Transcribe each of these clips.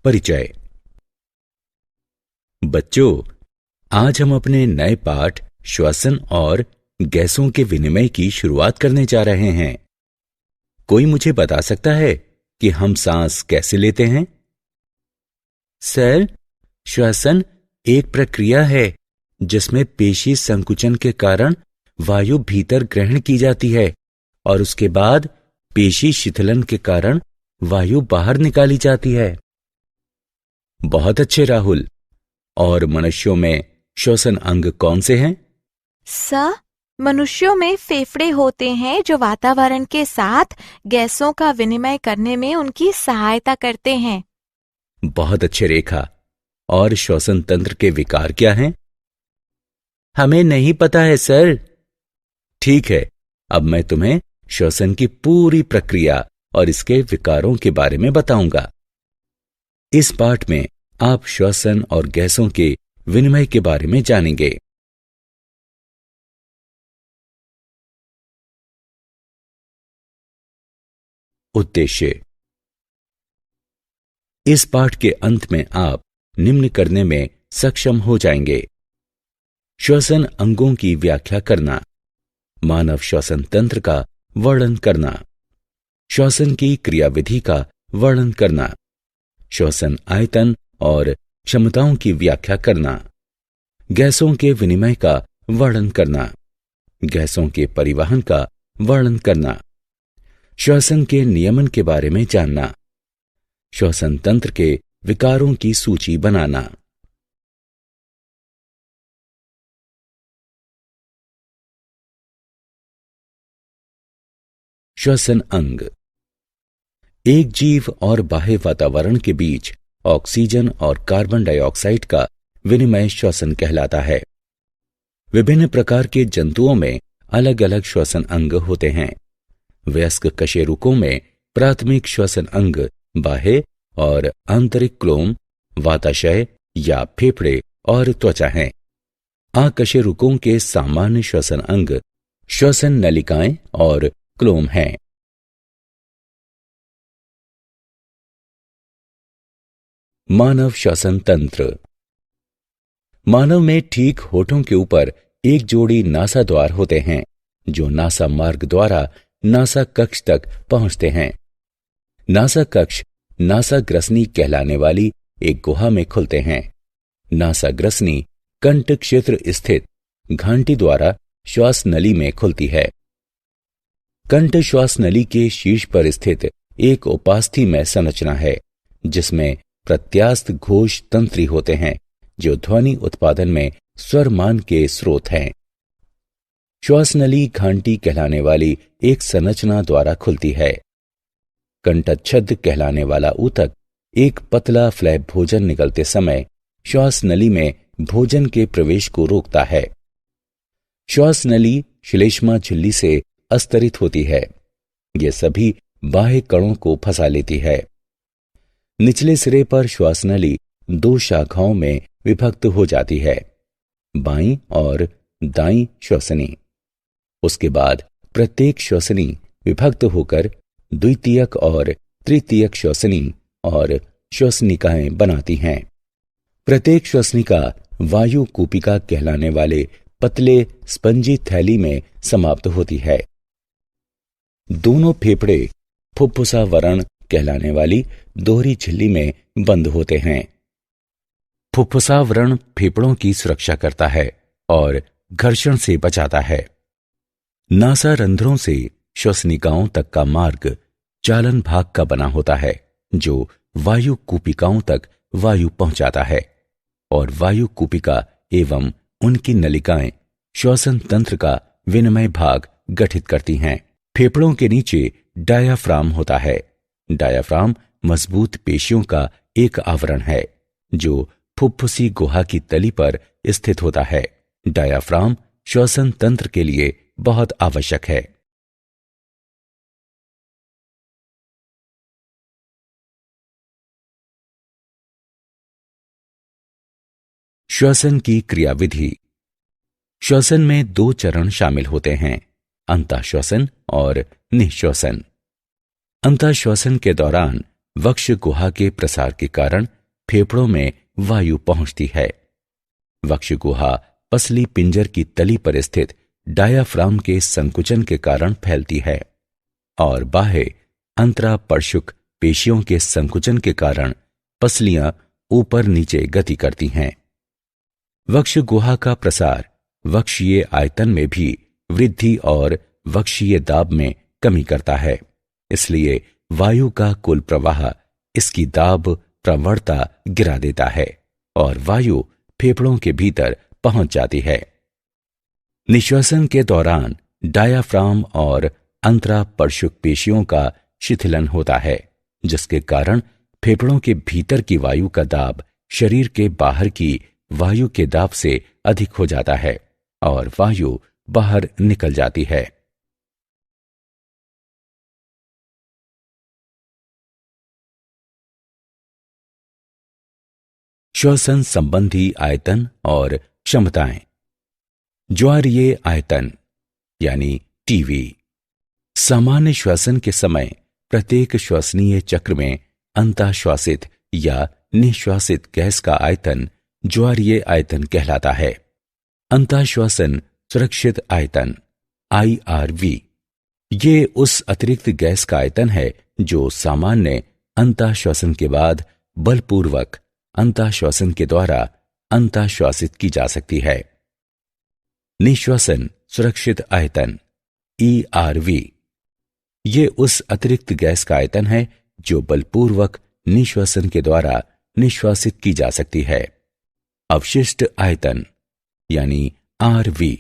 परिचय। बच्चों, आज हम अपने नए पाठ श्वसन और गैसों के विनिमय की शुरुआत करने जा रहे हैं। कोई मुझे बता सकता है कि हम सांस कैसे लेते हैं? सर, श्वसन एक प्रक्रिया है जिसमें पेशी संकुचन के कारण वायु भीतर ग्रहण की जाती है और उसके बाद पेशी शिथिलन के कारण वायु बाहर निकाली जाती है। बहुत अच्छे राहुल। और मनुष्यों में श्वसन अंग कौन से हैं? सर, मनुष्यों में फेफड़े होते हैं जो वातावरण के साथ गैसों का विनिमय करने में उनकी सहायता करते हैं। बहुत अच्छे रेखा। और श्वसन तंत्र के विकार क्या हैं? हमें नहीं पता है सर। ठीक है, अब मैं तुम्हें श्वसन की पूरी प्रक्रिया और इसके विकारों के बारे में बताऊंगा। इस पाठ में आप श्वसन और गैसों के विनिमय के बारे में जानेंगे। उद्देश्य। इस पाठ के अंत में आप निम्न करने में सक्षम हो जाएंगे: श्वसन अंगों की व्याख्या करना, मानव श्वसन तंत्र का वर्णन करना, श्वसन की क्रियाविधि का वर्णन करना, श्वसन आयतन और क्षमताओं की व्याख्या करना, गैसों के विनिमय का वर्णन करना, गैसों के परिवहन का वर्णन करना, श्वसन के नियमन के बारे में जानना, श्वसन तंत्र के विकारों की सूची बनाना। श्वसन अंग। एक जीव और बाह्य वातावरण के बीच ऑक्सीजन और कार्बन डाइऑक्साइड का विनिमय श्वसन कहलाता है। विभिन्न प्रकार के जंतुओं में अलग अलग श्वसन अंग होते हैं। वयस्क कशेरुकों में प्राथमिक श्वसन अंग बाह्य और आंतरिक क्लोम, वाताशय या फेफड़े और त्वचा हैं। अकशेरुकों के सामान्य श्वसन अंग श्वसन नलिकाएं और क्लोम हैं। मानव श्वसन तंत्र। मानव में ठीक होठों के ऊपर एक जोड़ी नासा द्वार होते हैं जो नासा मार्ग द्वारा नासा कक्ष तक पहुंचते हैं। नासा कक्ष नासा ग्रसनी कहलाने वाली एक गुहा में खुलते हैं। नासा ग्रसनी कंठ क्षेत्र स्थित घंटी द्वारा श्वास नली में खुलती है। कंठ श्वास नली के शीर्ष पर स्थित एक उपास्थि संरचना है जिसमें प्रत्यास्थ घोष तंत्री होते हैं जो ध्वनि उत्पादन में स्वर मान के स्रोत हैं। श्वास नली घंटी कहलाने वाली एक संरचना द्वारा खुलती है। कंठच्छद कहलाने वाला ऊतक एक पतला फ्लैप भोजन निकलते समय श्वास नली में भोजन के प्रवेश को रोकता है। श्वास नली श्लेष्मा झिल्ली से अस्तरित होती है। ये सभी बाह्य कणों को फंसा लेती है। निचले सिरे पर श्वास नली दो शाखाओं में विभक्त हो जाती है, बाईं और दाईं श्वसनी। उसके बाद प्रत्येक श्वसनी विभक्त होकर द्वितीयक और तृतीयक श्वसनी और श्वसनिकाएं बनाती हैं। प्रत्येक श्वसनिका वायु कूपिका कहलाने वाले पतले स्पंजी थैली में समाप्त होती है। दोनों फेफड़े फुफ्फुसावरण कहलाने वाली दोहरी झिल्ली में बंद होते हैं। फुफ्फुसावरण फेफड़ों की सुरक्षा करता है और घर्षण से बचाता है। नासा रंध्रों से श्वसनिकाओं तक का मार्ग चालन भाग का बना होता है जो वायु कूपिकाओं तक वायु पहुंचाता है और वायु कूपिका एवं उनकी नलिकाएं श्वसन तंत्र का विनिमय भाग गठित करती हैं। फेफड़ों के नीचे डायाफ्राम होता है। डायाफ्राम मजबूत पेशियों का एक आवरण है जो फुफ्फुसी गुहा की तली पर स्थित होता है। डायाफ्राम श्वसन तंत्र के लिए बहुत आवश्यक है। श्वसन की क्रियाविधि। श्वसन में दो चरण शामिल होते हैं, अंतःश्वसन और निःश्वसन। अंतःश्वसन के दौरान वक्ष गुहा के प्रसार के कारण फेफड़ों में वायु पहुंचती है। वक्ष गुहा पसली पिंजर की तली पर स्थित डायाफ्राम के संकुचन के कारण फैलती है और बाह्य अंतरापर्शुक पेशियों के संकुचन के कारण पसलियां ऊपर नीचे गति करती हैं। वक्ष गुहा का प्रसार वक्षीय आयतन में भी वृद्धि और वक्षीय दाब में कमी करता है। इसलिए वायु का कुल प्रवाह इसकी दाब प्रवणता गिरा देता है और वायु फेफड़ों के भीतर पहुंच जाती है। निश्वासन के दौरान डायाफ्राम और अंतरापर्शुक पेशियों का शिथिलन होता है, जिसके कारण फेफड़ों के भीतर की वायु का दाब शरीर के बाहर की वायु के दाब से अधिक हो जाता है और वायु बाहर निकल जाती है। श्वसन संबंधी आयतन और क्षमताएं। ज्वारीय आयतन यानी टीवी। सामान्य श्वसन के समय प्रत्येक श्वसनीय चक्र में अंतःश्वासित या निश्वासित गैस का आयतन ज्वारीय आयतन कहलाता है। अंतःश्वासन सुरक्षित आयतन IRV ये उस अतिरिक्त गैस का आयतन है जो सामान्य अंतःश्वासन के बाद बलपूर्वक अंतःश्वासन के द्वारा अंतःश्वासित की जा सकती है। निश्वासन सुरक्षित आयतन ERV ये उस अतिरिक्त गैस का आयतन है जो बलपूर्वक निश्वासन के द्वारा निश्वासित की जा सकती है। अवशिष्ट आयतन यानी RV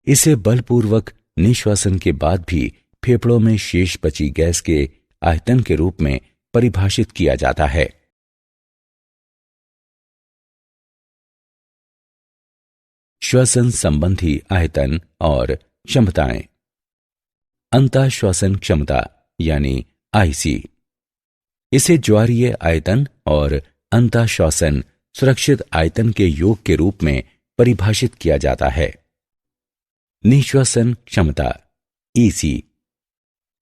इसे बलपूर्वक निश्वासन के बाद भी फेफड़ों में शेष बची गैस के आयतन के रूप में परिभाषित किया जाता है। श्वसन संबंधी आयतन और क्षमताएं। अंतःश्वासन क्षमता यानी IC इसे ज्वारीय आयतन और अंतःश्वासन सुरक्षित आयतन के योग के रूप में परिभाषित किया जाता है। निश्वासन क्षमता EC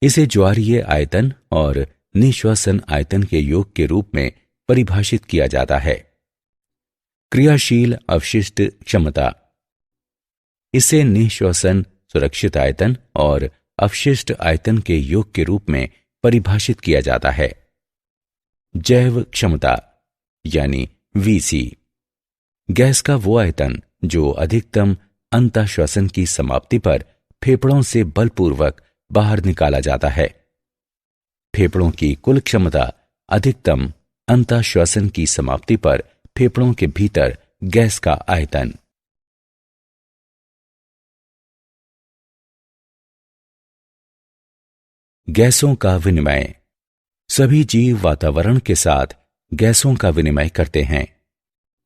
इसे ज्वारीय आयतन और निश्वासन आयतन के योग के रूप में परिभाषित किया जाता है। क्रियाशील अवशिष्ट क्षमता इसे निश्वासन सुरक्षित आयतन और अवशिष्ट आयतन के योग के रूप में परिभाषित किया जाता है। जैव क्षमता यानी VC गैस का वो आयतन जो अधिकतम अंतःश्वासन की समाप्ति पर फेफड़ों से बलपूर्वक बाहर निकाला जाता है। फेफड़ों की कुल क्षमता अधिकतम अंतःश्वासन की समाप्ति पर फेफड़ों के भीतर गैस का आयतन। गैसों का विनिमय। सभी जीव वातावरण के साथ गैसों का विनिमय करते हैं।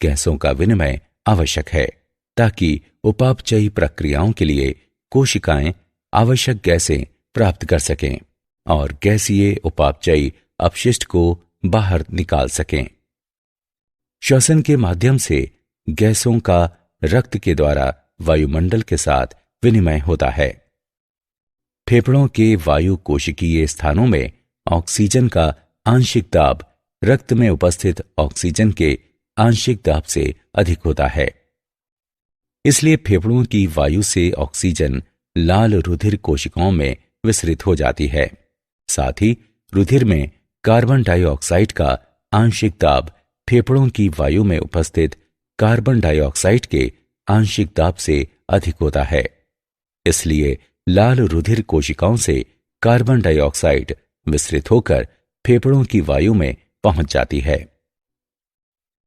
गैसों का विनिमय आवश्यक है ताकि उपापचयी प्रक्रियाओं के लिए कोशिकाएं आवश्यक गैसें प्राप्त कर सकें और गैसीय उपापचयी अपशिष्ट को बाहर निकाल सकें। श्वसन के माध्यम से गैसों का रक्त के द्वारा वायुमंडल के साथ विनिमय होता है। फेफड़ों के वायु कोशिकीय स्थानों में ऑक्सीजन का आंशिक दाब रक्त में उपस्थित ऑक्सीजन के आंशिक दाब से अधिक होता है। इसलिए फेफड़ों की वायु से ऑक्सीजन लाल रुधिर कोशिकाओं में विसरित हो जाती है। साथ ही रुधिर में कार्बन डाइऑक्साइड का आंशिक दाब फेफड़ों की वायु में उपस्थित कार्बन डाइऑक्साइड के आंशिक दाब से अधिक होता है। इसलिए लाल रुधिर कोशिकाओं से कार्बन डाइऑक्साइड विसरित होकर फेफड़ों की वायु में पहुंच जाती है।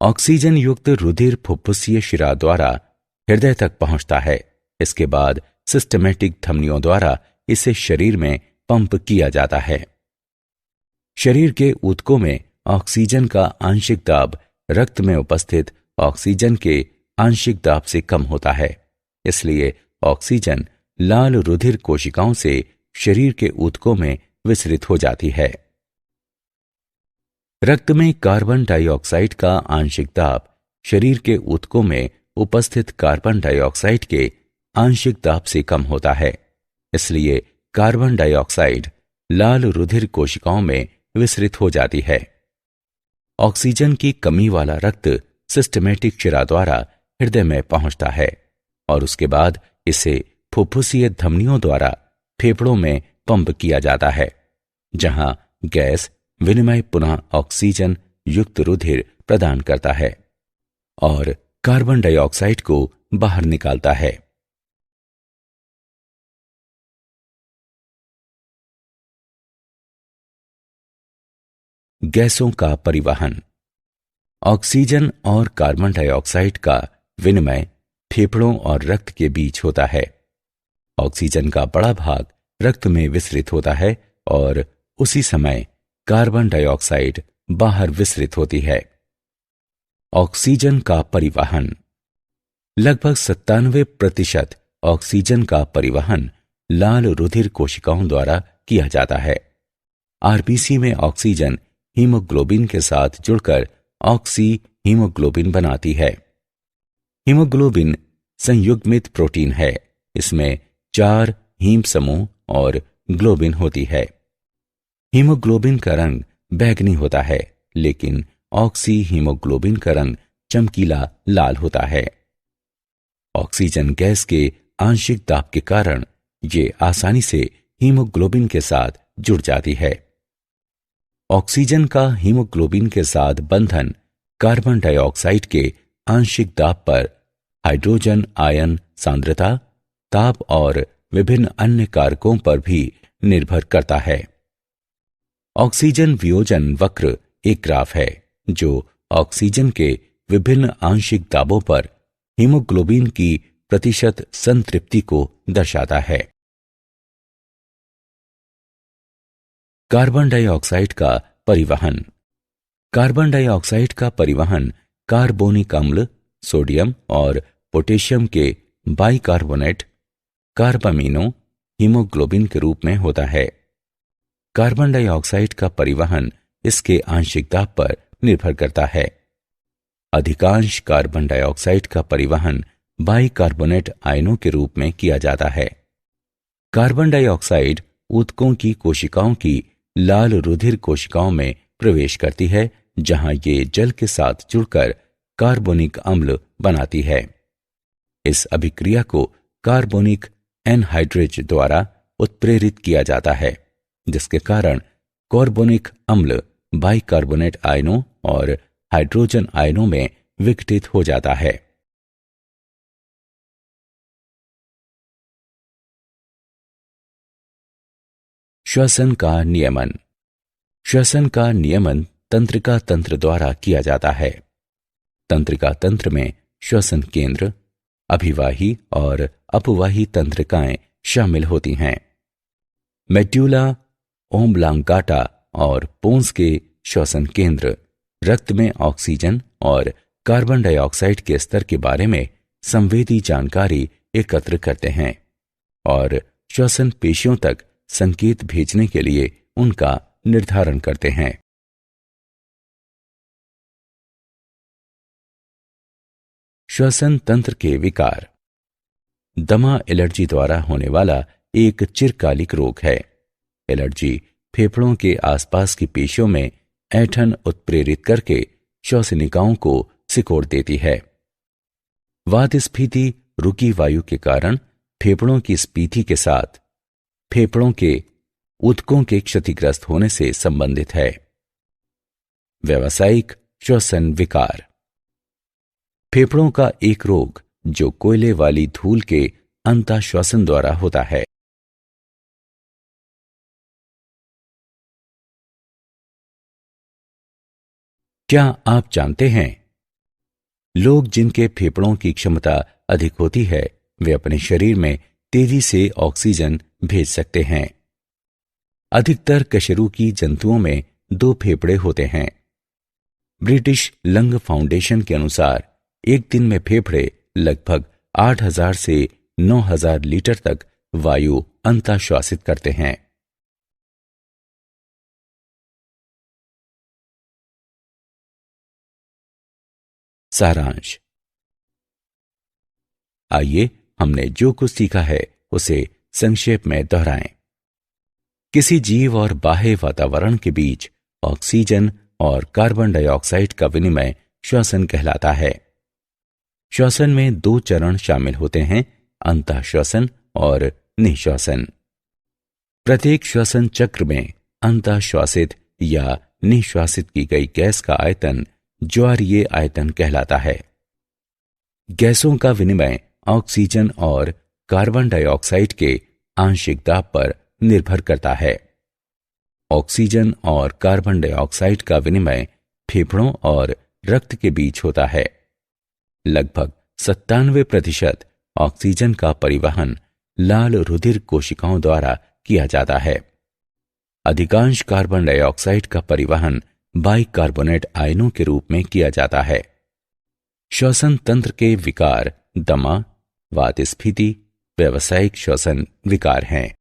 ऑक्सीजन युक्त रुधिर फुफ्फुसीय शिरा द्वारा हृदय तक पहुंचता है। इसके बाद सिस्टमैटिक धमनियों द्वारा इसे शरीर में पंप किया जाता है। शरीर के ऊतकों में ऑक्सीजन का आंशिक दाब रक्त में उपस्थित ऑक्सीजन के आंशिक दाब से कम होता है। इसलिए ऑक्सीजन लाल रुधिर कोशिकाओं से शरीर के ऊतकों में विसरित हो जाती है। रक्त में कार्बन डाइऑक्साइड का आंशिक दाब शरीर के ऊतकों में उपस्थित कार्बन डाइऑक्साइड के आंशिक दाब से कम होता है। इसलिए कार्बन डाइऑक्साइड लाल रुधिर कोशिकाओं में विसरित हो जाती है। ऑक्सीजन की कमी वाला रक्त सिस्टमैटिक शिरा द्वारा हृदय में पहुंचता है और उसके बाद इसे फुफ्फुसीय धमनियों द्वारा फेफड़ों में पंप किया जाता है, जहां गैस विनिमय पुनः ऑक्सीजन युक्त रुधिर प्रदान करता है और कार्बन डाइऑक्साइड को बाहर निकालता है। गैसों का परिवहन। ऑक्सीजन और कार्बन डाइऑक्साइड का विनिमय फेफड़ों और रक्त के बीच होता है। ऑक्सीजन का बड़ा भाग रक्त में विसरित होता है और उसी समय कार्बन डाइऑक्साइड बाहर विसरित होती है। ऑक्सीजन का परिवहन। लगभग 97% ऑक्सीजन का परिवहन लाल रुधिर कोशिकाओं द्वारा किया जाता है। आरबीसी में ऑक्सीजन हीमोग्लोबिन के साथ जुड़कर ऑक्सी हीमोग्लोबिन बनाती है। हीमोग्लोबिन संयुग्मित प्रोटीन है। इसमें 4 हीम समूह और ग्लोबिन होती है। हीमोग्लोबिन का रंग बैंगनी होता है, लेकिन ऑक्सी हीमोग्लोबिन का रंग चमकीला लाल होता है। ऑक्सीजन गैस के आंशिक दाब के कारण ये आसानी से हीमोग्लोबिन के साथ जुड़ जाती है। ऑक्सीजन का हीमोग्लोबिन के साथ बंधन कार्बन डाइऑक्साइड के आंशिक दाब पर हाइड्रोजन आयन सांद्रता, ताप और विभिन्न अन्य कारकों पर भी निर्भर करता है। ऑक्सीजन वियोजन वक्र एक ग्राफ है जो ऑक्सीजन के विभिन्न आंशिक दाबों पर हीमोग्लोबिन की प्रतिशत संतृप्ति को दर्शाता है। कार्बन डाइऑक्साइड का परिवहन। कार्बन डाइऑक्साइड का परिवहन कार्बोनिक अम्ल, सोडियम और पोटेशियम के बाइकार्बोनेट कार्बामीनो हीमोग्लोबिन के रूप में होता है। कार्बन डाइऑक्साइड का परिवहन इसके आंशिक दाब पर निर्भर करता है। अधिकांश कार्बन डाइऑक्साइड का परिवहन बाइकार्बोनेट आयनों के रूप में किया जाता है। कार्बन डाइऑक्साइड ऊतकों की कोशिकाओं की लाल रुधिर कोशिकाओं में प्रवेश करती है, जहां ये जल के साथ जुड़कर कार्बोनिक अम्ल बनाती है। इस अभिक्रिया को कार्बोनिक एनहाइड्रेज द्वारा उत्प्रेरित किया जाता है, जिसके कारण कार्बोनिक अम्ल बाइकार्बोनेट आयनों और हाइड्रोजन आयनों में विघटित हो जाता है। श्वसन का नियमन। श्वसन का नियमन तंत्रिका तंत्र द्वारा किया जाता है। तंत्रिका तंत्र में श्वसन केंद्र, अभिवाही और अपवाही तंत्रिकाएं शामिल होती हैं। मेड्यूला ओब्लांगाटा और पोन्स के श्वसन केंद्र रक्त में ऑक्सीजन और कार्बन डाइऑक्साइड के स्तर के बारे में संवेदी जानकारी एकत्र करते हैं और श्वसन पेशियों तक संकेत भेजने के लिए उनका निर्धारण करते हैं। श्वसन तंत्र के विकार। दमा एलर्जी द्वारा होने वाला एक चिरकालिक रोग है। एलर्जी फेफड़ों के आसपास की पेशियों में ऐंठन उत्प्रेरित करके श्वसनिकाओं को सिकोड़ देती है। वातस्फीति रुकी वायु के कारण फेफड़ों की स्फीति के साथ फेफड़ों के ऊतकों के क्षतिग्रस्त होने से संबंधित है। व्यावसायिक श्वसन विकार। फेफड़ों का एक रोग जो कोयले वाली धूल के अंतःश्वसन द्वारा होता है। क्या आप जानते हैं, लोग जिनके फेफड़ों की क्षमता अधिक होती है वे अपने शरीर में तेजी से ऑक्सीजन भेज सकते हैं। अधिकतर कशेरुकी जंतुओं में 2 फेफड़े होते हैं। ब्रिटिश लंग फाउंडेशन के अनुसार एक दिन में फेफड़े लगभग 8000 से 9000 लीटर तक वायु अंतःश्वासित करते हैं। सारांश। आइए हमने जो कुछ सीखा है उसे संक्षेप में दोहराएं। किसी जीव और बाह्य वातावरण के बीच ऑक्सीजन और कार्बन डाइऑक्साइड का विनिमय श्वसन कहलाता है। श्वसन में 2 चरण शामिल होते हैं, अंतःश्वसन और निःश्वसन। प्रत्येक श्वसन चक्र में अंतःश्वासित या निःश्वासित की गई गैस का आयतन ज्वारीय आयतन कहलाता है। गैसों का विनिमय ऑक्सीजन और कार्बन डाइऑक्साइड के आंशिक दाब पर निर्भर करता है। ऑक्सीजन और कार्बन डाइऑक्साइड का विनिमय फेफड़ों और रक्त के बीच होता है। लगभग 97% ऑक्सीजन का परिवहन लाल रुधिर कोशिकाओं द्वारा किया जाता है। अधिकांश कार्बन डाइऑक्साइड का परिवहन बाइकार्बोनेट आयनों के रूप में किया जाता है। श्वसन तंत्र के विकार दमा, वातस्फीति, व्यावसायिक श्वसन विकार हैं।